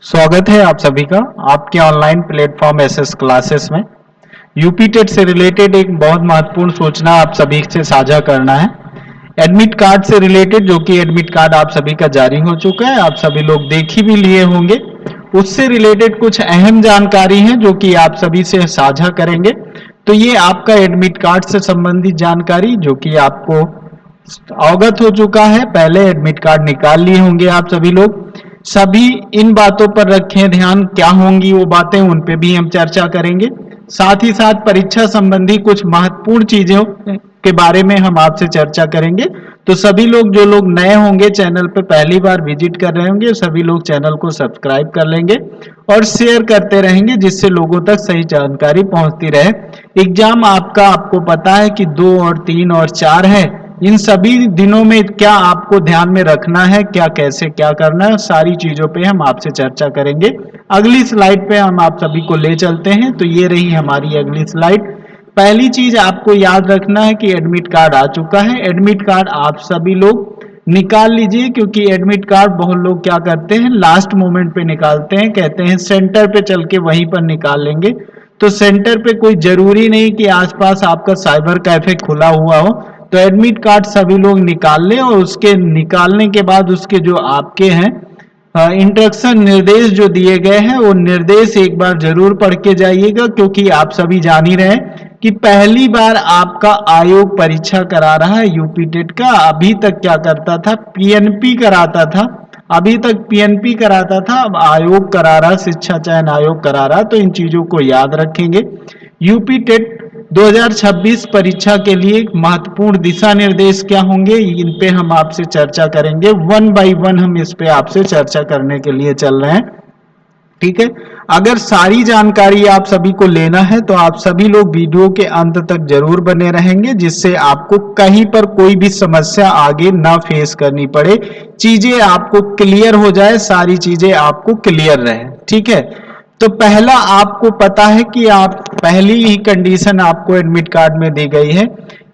स्वागत है आप सभी का आपके ऑनलाइन प्लेटफॉर्म एसएस क्लासेस में। यूपी टेट से रिलेटेड एक बहुत महत्वपूर्ण सूचना आप सभी से साझा करना है। एडमिट कार्ड से रिलेटेड, जो कि एडमिट कार्ड आप सभी का जारी हो चुका है, आप सभी लोग देख ही भी लिए होंगे। उससे रिलेटेड कुछ अहम जानकारी है जो कि आप सभी से साझा करेंगे। तो ये आपका एडमिट कार्ड से संबंधित जानकारी जो कि आपको अवगत हो चुका है। पहले एडमिट कार्ड निकाल लिए होंगे आप सभी लोग। सभी इन बातों पर रखें ध्यान, क्या होंगी वो बातें, उन पे भी हम चर्चा करेंगे। साथ ही साथ परीक्षा संबंधी कुछ महत्वपूर्ण चीजों के बारे में हम आपसे चर्चा करेंगे। तो सभी लोग, जो लोग नए होंगे, चैनल पे पहली बार विजिट कर रहे होंगे, सभी लोग चैनल को सब्सक्राइब कर लेंगे और शेयर करते रहेंगे, जिससे लोगों तक सही जानकारी पहुंचती रहे। एग्जाम आपका, आपको पता है कि 2 और 3 और 4 है। इन सभी दिनों में क्या आपको ध्यान में रखना है, क्या कैसे क्या करना है, सारी चीजों पे हम आपसे चर्चा करेंगे। अगली स्लाइड पे हम आप सभी को ले चलते हैं। तो ये रही हमारी अगली स्लाइड। पहली चीज आपको याद रखना है कि एडमिट कार्ड आ चुका है। एडमिट कार्ड आप सभी लोग निकाल लीजिए, क्योंकि एडमिट कार्ड बहुत लोग क्या करते हैं, लास्ट मोमेंट पे निकालते हैं, कहते हैं सेंटर पे चल के वहीं पर निकाल लेंगे। तो सेंटर पे कोई जरूरी नहीं कि आसपास आपका साइबर कैफे खुला हुआ हो। तो एडमिट कार्ड सभी लोग निकाल लें, और उसके निकालने के बाद उसके जो आपके हैं इंस्ट्रक्शन, निर्देश जो दिए गए हैं, वो निर्देश एक बार जरूर पढ़ के जाइएगा, क्योंकि आप सभी जान ही रहे हैं कि पहली बार आपका आयोग परीक्षा करा रहा है यूपी टेट का। अभी तक क्या करता था, पीएनपी कराता था। अभी तक पीएनपी कराता था, अब आयोग करा रहा, शिक्षा चयन आयोग करा रहा। तो इन चीजों को याद रखेंगे। यूपी टेट 2026 परीक्षा के लिए महत्वपूर्ण दिशा निर्देश क्या होंगे, इन पे हम आपसे चर्चा करेंगे। 1 बाय 1 हम इस पे आपसे चर्चा करने के लिए चल रहे हैं। ठीक है, अगर सारी जानकारी आप सभी को लेना है तो आप सभी लोग वीडियो के अंत तक जरूर बने रहेंगे, जिससे आपको कहीं पर कोई भी समस्या आगे ना फेस करनी पड़े, चीजें आपको क्लियर हो जाए, सारी चीजें आपको क्लियर रहे। ठीक है, तो पहला आपको पता है कि आप पहली ही कंडीशन आपको एडमिट कार्ड में दी गई है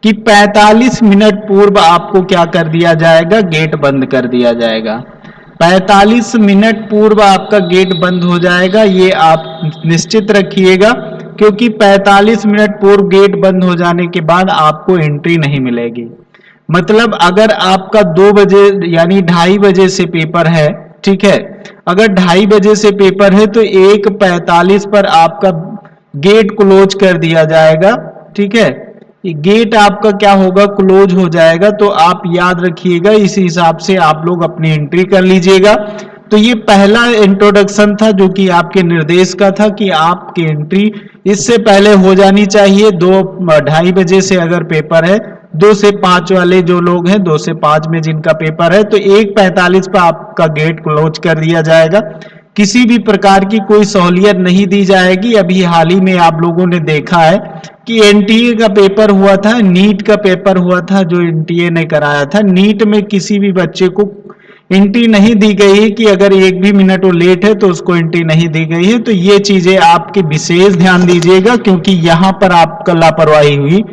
कि 45 मिनट पूर्व आपको क्या कर दिया जाएगा, गेट बंद कर दिया जाएगा। 45 मिनट पूर्व आपका गेट बंद हो जाएगा, ये आप निश्चित रखिएगा, क्योंकि 45 मिनट पूर्व गेट बंद हो जाने के बाद आपको एंट्री नहीं मिलेगी। मतलब अगर आपका 2 बजे यानी 2:30 बजे से पेपर है, ठीक है, अगर 2:30 बजे से पेपर है तो 1:45 पर आपका गेट क्लोज कर दिया जाएगा। ठीक है, गेट आपका क्या होगा, क्लोज हो जाएगा। तो आप याद रखिएगा, इस हिसाब से आप लोग अपनी एंट्री कर लीजिएगा। तो ये पहला इंट्रोडक्शन था जो कि आपके निर्देश का था कि आपकी एंट्री इससे पहले हो जानी चाहिए। 2:30 बजे से अगर पेपर है, 2 से 5 वाले जो लोग हैं, 2 से 5 में जिनका पेपर है, तो 1:45 पर आपका गेट क्लोज कर दिया जाएगा। किसी भी प्रकार की कोई सहूलियत नहीं दी जाएगी। अभी हाल ही में आप लोगों ने देखा है कि एनटीए का पेपर हुआ था, नीट का पेपर हुआ था, जो एनटीए ने कराया था। नीट में किसी भी बच्चे को एंट्री नहीं दी गई है कि अगर 1 भी मिनट वो लेट है तो उसको एंट्री नहीं दी गई है। तो ये चीजें आपके विशेष ध्यान दीजिएगा, क्योंकि यहां पर आपका लापरवाही हुई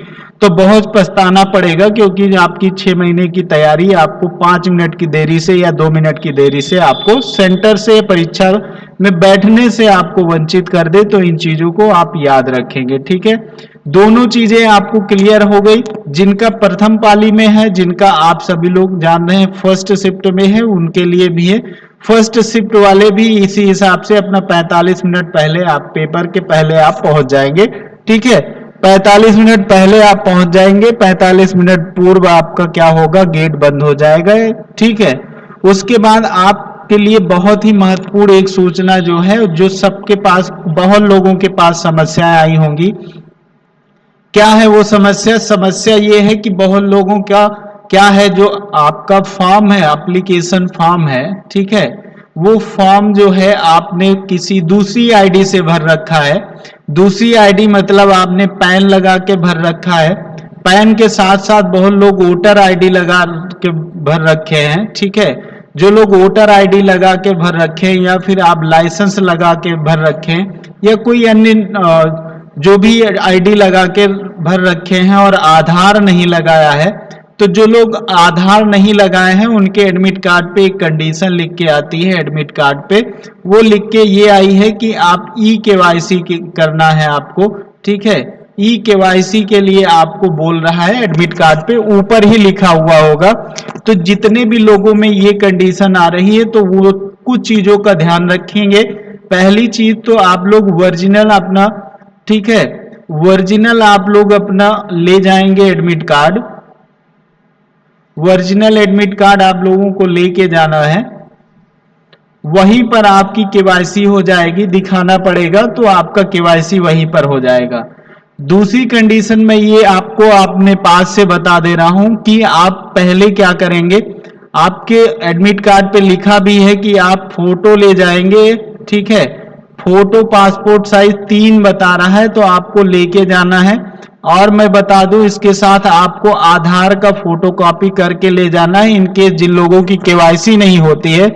तो बहुत पछताना पड़ेगा, क्योंकि आपकी 6 महीने की तैयारी आपको 5 मिनट की देरी से या 2 मिनट की देरी से आपको सेंटर से, परीक्षा में बैठने से आपको वंचित कर दे। तो इन चीजों को आप याद रखेंगे। ठीक है, दोनों चीजें आपको क्लियर हो गई। जिनका प्रथम पाली में है, जिनका आप सभी लोग जान रहे हैं फर्स्ट शिफ्ट में है, उनके लिए भी है। फर्स्ट शिफ्ट वाले भी इसी हिसाब से अपना 45 मिनट पहले, आप पेपर के पहले आप पहुंच जाएंगे। ठीक है, 45 मिनट पहले आप पहुंच जाएंगे। 45 मिनट पूर्व आपका क्या होगा, गेट बंद हो जाएगा। ठीक है, उसके बाद आपके लिए बहुत ही महत्वपूर्ण एक सूचना जो है, जो सबके पास, बहुत लोगों के पास समस्याएं आई होंगी। क्या है वो समस्या? समस्या ये है कि बहुत लोगों का क्या है, जो आपका फॉर्म है, एप्लीकेशन फॉर्म है, ठीक है, वो फॉर्म जो है आपने किसी दूसरी आईडी से भर रखा है। दूसरी आईडी मतलब आपने पैन लगा के भर रखा है। पैन के साथ साथ बहुत लोग वोटर आईडी लगा के भर रखे हैं। ठीक है, जो लोग वोटर आईडी लगा के भर रखे हैं, या फिर आप लाइसेंस लगा के भर रखे हैं, या कोई अन्य जो भी आईडी लगा के भर रखे हैं और आधार नहीं लगाया है, तो जो लोग आधार नहीं लगाए हैं उनके एडमिट कार्ड पे एक कंडीशन लिख के आती है एडमिट कार्ड पे, वो लिख के ये आई है कि आप ई केवाईसी करना है आपको, ठीक है। ई केवाईसी के लिए आपको बोल रहा है एडमिट कार्ड पे, ऊपर ही लिखा हुआ होगा। तो जितने भी लोगों में ये कंडीशन आ रही है तो वो कुछ चीजों का ध्यान रखेंगे। पहली चीज तो आप लोग ओरिजिनल अपना, ठीक है, ओरिजिनल आप लोग अपना ले जाएंगे admit card, original admit card आप लोगों को लेके जाना है, वहीं पर आपकी केवाईसी हो जाएगी, दिखाना पड़ेगा तो आपका केवाईसी वहीं पर हो जाएगा। दूसरी कंडीशन में ये आपको अपने पास से बता दे रहा हूं कि आप पहले क्या करेंगे, आपके एडमिट कार्ड पे लिखा भी है कि आप फोटो ले जाएंगे, ठीक है। फोटो पासपोर्ट साइज 3 बता रहा है तो आपको लेके जाना है। और मैं बता दूं इसके साथ आपको आधार का फोटो कॉपी करके ले जाना है। इनके जिन लोगों की केवाईसी नहीं होती है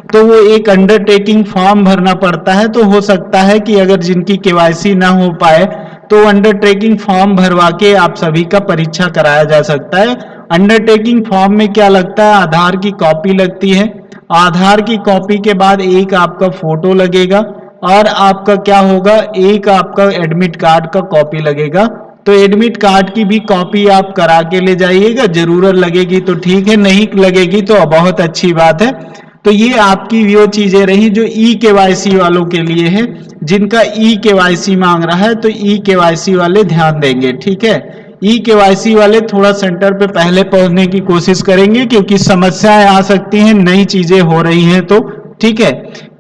तो वो एक अंडरटेकिंग फॉर्म भरना पड़ता है, तो हो सकता है कि अगर जिनकी केवाईसी ना हो पाए तो अंडरटेकिंग फॉर्म भरवा के आप सभी का परीक्षा कराया जा सकता है। अंडरटेकिंग फॉर्म में क्या लगता है, आधार की कॉपी लगती है, आधार की कॉपी के बाद एक आपका फोटो लगेगा और आपका क्या होगा, एक आपका एडमिट कार्ड का कॉपी लगेगा। तो एडमिट कार्ड की भी कॉपी आप करा के ले जाइएगा, जरूरत लगेगी तो ठीक है, नहीं लगेगी तो बहुत अच्छी बात है। तो ये आपकी वो चीजें रही जो ई केवाईसी वालों के लिए है, जिनका ई केवाईसी मांग रहा है तो ई केवाईसी वाले ध्यान देंगे, ठीक है। ई केवाईसी वाले थोड़ा सेंटर पे पहले पहुंचने की कोशिश करेंगे क्योंकि समस्याएं आ सकती हैं, नई चीजें हो रही हैं तो, ठीक है।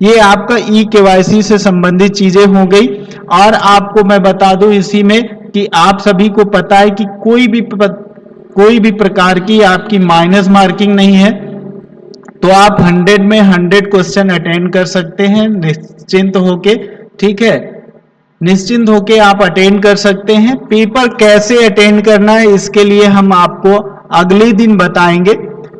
ये आपका ई केवाईसी से संबंधित चीजें हो गई। और आपको मैं बता दूं इसी में कि आप सभी को पता है कि कोई भी प्रकार की आपकी माइनस मार्किंग नहीं है, तो आप 100 में 100 क्वेश्चन अटेंड कर सकते हैं निश्चिंत होके, ठीक है। निश्चिंत होके आप अटेंड कर सकते हैं। पेपर कैसे अटेंड करना है इसके लिए हम आपको अगले दिन बताएंगे,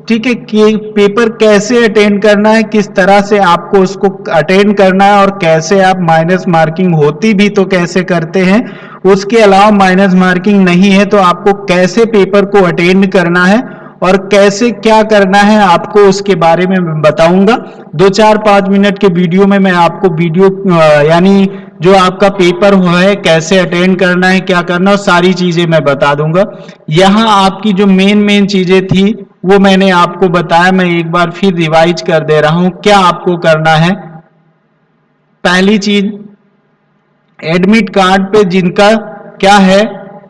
ठीक है, कि पेपर कैसे अटेंड करना है, किस तरह से आपको उसको अटेंड करना है और कैसे आप माइनस मार्किंग होती भी तो कैसे करते हैं, उसके अलावा माइनस मार्किंग नहीं है तो आपको कैसे पेपर को अटेंड करना है और कैसे क्या करना है आपको उसके बारे में मैं बताऊंगा। 2-4-5 मिनट के वीडियो में मैं आपको वीडियो यानी जो आपका पेपर हुआ है कैसे अटेंड करना है, क्या करना है, सारी चीजें मैं बता दूंगा। यहाँ आपकी जो मेन चीजें थी वो मैंने आपको बताया, मैं एक बार फिर रिवाइज कर दे रहा हूं। क्या आपको करना है, पहली चीज एडमिट कार्ड पे जिनका क्या है,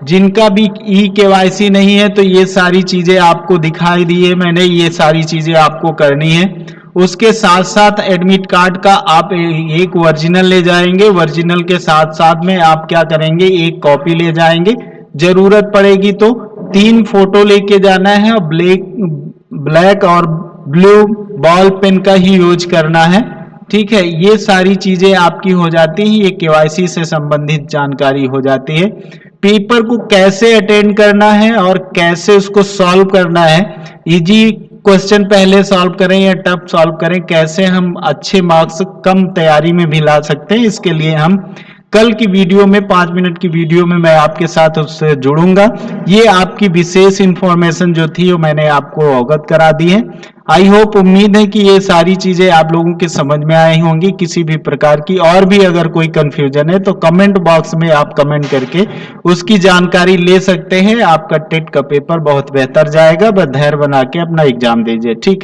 जिनका भी ई केवाईसी नहीं है तो ये सारी चीजें आपको दिखाई दी है मैंने, ये सारी चीजें आपको करनी है। उसके साथ साथ एडमिट कार्ड का आप एक ओरिजिनल ले जाएंगे, ओरिजिनल के साथ साथ में आप क्या करेंगे, एक कॉपी ले जाएंगे, जरूरत पड़ेगी तो 3 फोटो लेके जाना है और ब्लैक और ब्लू बॉल पेन का ही यूज करना है, ठीक है। ये सारी चीजें आपकी हो जाती हैं, ये केवाईसी से संबंधित जानकारी हो जाती है। पेपर को कैसे अटेंड करना है और कैसे उसको सॉल्व करना है, इजी क्वेश्चन पहले सॉल्व करें या टफ सॉल्व करें, कैसे हम अच्छे मार्क्स कम तैयारी में भी ला सकते हैं, इसके लिए हम कल की वीडियो में 5 मिनट की वीडियो में मैं आपके साथ उससे जुड़ूंगा। ये आपकी विशेष इंफॉर्मेशन जो थी वो मैंने आपको अवगत करा दी है। आई होप, उम्मीद है कि ये सारी चीजें आप लोगों के समझ में आई होंगी। किसी भी प्रकार की और भी अगर कोई कंफ्यूजन है तो कमेंट बॉक्स में आप कमेंट करके उसकी जानकारी ले सकते हैं। आपका टेट का पेपर बहुत बेहतर जाएगा, बस धैर्य बना के अपना एग्जाम दीजिए, ठीक है।